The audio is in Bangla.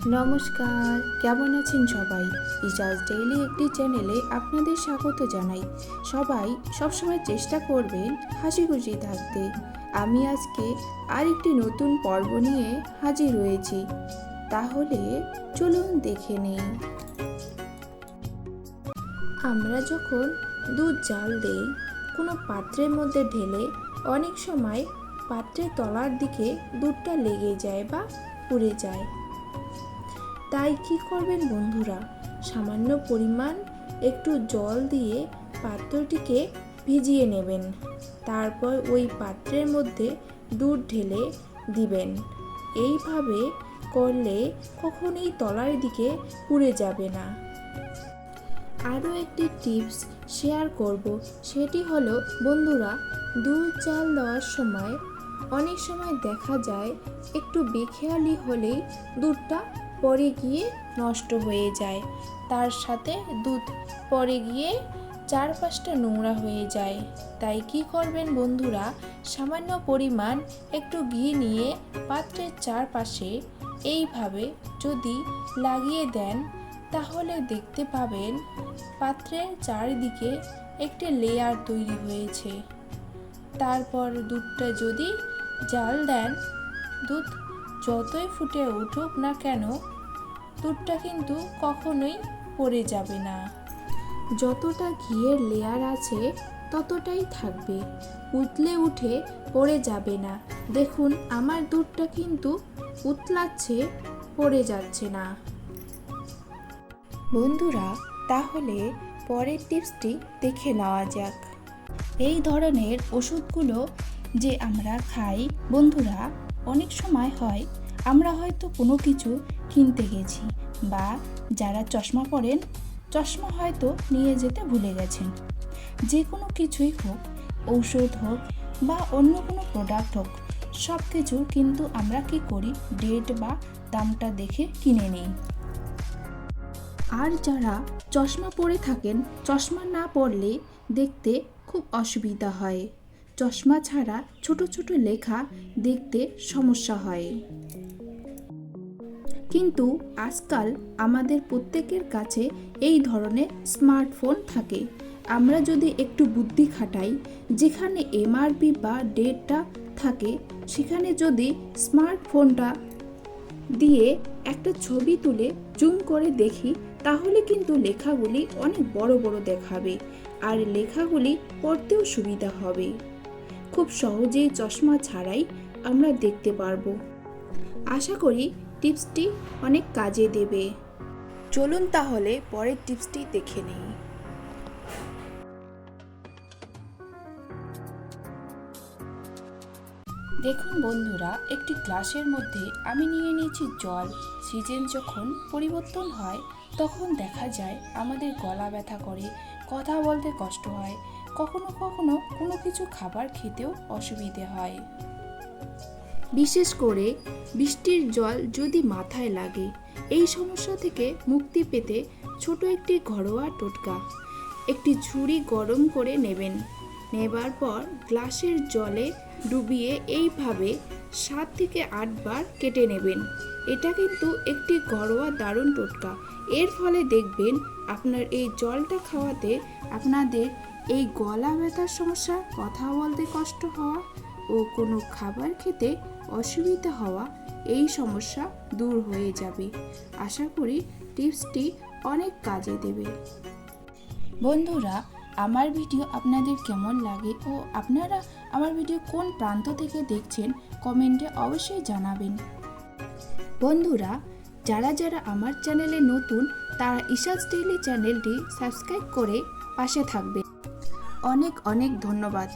নমস্কার, কেমন আছেন সবাই? ইজাজ ডেইলি একটি চ্যানেলে আপনাদের স্বাগত জানাই। সবাই সবসময় চেষ্টা করবেন হাসি খুশি থাকতে। আমি আজকে আরেকটি নতুন পর্ব নিয়ে হাজির হয়েছি। তাহলে চলুন দেখে নিই। আমরা যখন দুধ জাল দেই কোনো পাত্রের মধ্যে ঢেলে, অনেক সময় পাত্রের তলার দিকে দুধটা লেগে যায় বা পুড়ে যায়। তাই কি করবেন বন্ধুরা, সামান্য পরিমাণ একটু জল দিয়ে পাত্রটিকে ভিজিয়ে নেবেন। তারপর ওই পাত্রের মধ্যে দুধ ঢেলে দিবেন। এইভাবে করলে কখনোই তলার দিকে পুড়ে যাবে না। আরও একটি টিপস শেয়ার করব, সেটি হলো বন্ধুরা, দুধ জাল দেওয়ার সময় অনেক সময় দেখা যায় একটু বেখেয়ালি হলেই দুধটা পড়ে গিয়ে নষ্ট হয়ে যায়। তার সাথে দুধ পড়ে গিয়ে চারপাশটা নোংরা হয়ে যায়। তাই কি করবেন বন্ধুরা, সামান্য পরিমাণ একটু ঘি নিয়ে পাত্রের চারপাশে এইভাবে যদি লাগিয়ে দেন, তাহলে দেখতে পাবেন পাত্রের চারিদিকে একটি লেয়ার তৈরি হয়েছে। তারপর দুধটা যদি জাল দেন, দুধ যতই ফুটে উঠুক না কেন, দুধটা কিন্তু কখনোই পড়ে যাবে না। যতটা ঘিয়ের লেয়ার আছে ততটাই থাকবে, উতলে উঠে পড়ে যাবে না। দেখুন আমার দুধটা কিন্তু উতলাচ্ছে, পড়ে যাচ্ছে না। বন্ধুরা, তাহলে পরের টিপসটি দেখে নেওয়া যাক। এই ধরনের ওষুধগুলো যে আমরা খাই বন্ধুরা, অনেক সময় হয় আমরা হয়তো কোনো কিছু কিনতে গেছি, বা যারা চশমা পরেন চশমা হয়তো নিয়ে যেতে ভুলে গেছেন। যে কোনো কিছুই হোক, ঔষধ হোক বা অন্য কোনো প্রোডাক্ট হোক, সব কিছু কিন্তু আমরা কি করি, ডেট বা দামটা দেখে কিনে নিই। আর যারা চশমা পরে থাকেন, চশমা না পরলে দেখতে খুব অসুবিধা হয়। চশমা ছাড়া ছোট ছোট লেখা দেখতে সমস্যা হয়। কিন্তু আজকাল আমাদের প্রত্যেকের কাছে এই ধরনের স্মার্টফোন থাকে। আমরা যদি একটু বুদ্ধি খাটাই, যেখানে এমআরপি বা ডেটটা থাকে সেখানে যদি স্মার্টফোনটা দিয়ে একটা ছবি তুলে জুম করে দেখি, তাহলে কিন্তু লেখাগুলি অনেক বড় বড় দেখাবে, আর লেখাগুলি পড়তেও সুবিধা হবে। খুব সহজেই চশমা ছাড়াই আমরা দেখতে পারবো। আশা করি টিপসটি অনেক কাজে দেবে। চলুন তাহলে পরের টিপসটি দেখে নিই। দেখুন বন্ধুরা, একটি গ্লাসের মধ্যে আমি নিয়ে নিয়েছি জল। সিজন যখন পরিবর্তন হয় তখন দেখা যায় আমাদের গলা ব্যথা করে, কথা বলতে কষ্ট হয়, কখনো কখনো কোনো কিছু খাবার খেতেও অসুবিধে হয়। বিশেষ করে বৃষ্টির জল যদি মাথায় লাগে, এই সমস্যা থেকে মুক্তি পেতে ছোট একটি ঘরোয়া টোটকা, একটি ঝুড়ি গরম করে নেবেন। নেবার পর গ্লাসের জলে ডুবিয়ে এইভাবে 7 থেকে 8 বার কেটে নেবেন। এটা কিন্তু একটি ঘরোয়া দারুণ টোটকা। এর ফলে দেখবেন আপনার এই জলটা খাওয়াতে আপনাদের এই গলা ব্যথার সমস্যা, কথা বলতে কষ্ট হওয়া ও কোনো খাবার খেতে অসুবিধা হওয়া, এই সমস্যা দূর হয়ে যাবে। আশা করি টিপসটি অনেক কাজে দেবে। বন্ধুরা, আমার ভিডিও আপনাদের কেমন লাগে ও আপনারা আমার ভিডিও কোন প্রান্ত থেকে দেখছেন কমেন্টে অবশ্যই জানাবেন। বন্ধুরা, যারা যারা আমার চ্যানেলে নতুন, তারা ইজাজ ডেইলি চ্যানেলটি সাবস্ক্রাইব করে পাশে থাকবে। অনেক অনেক ধন্যবাদ।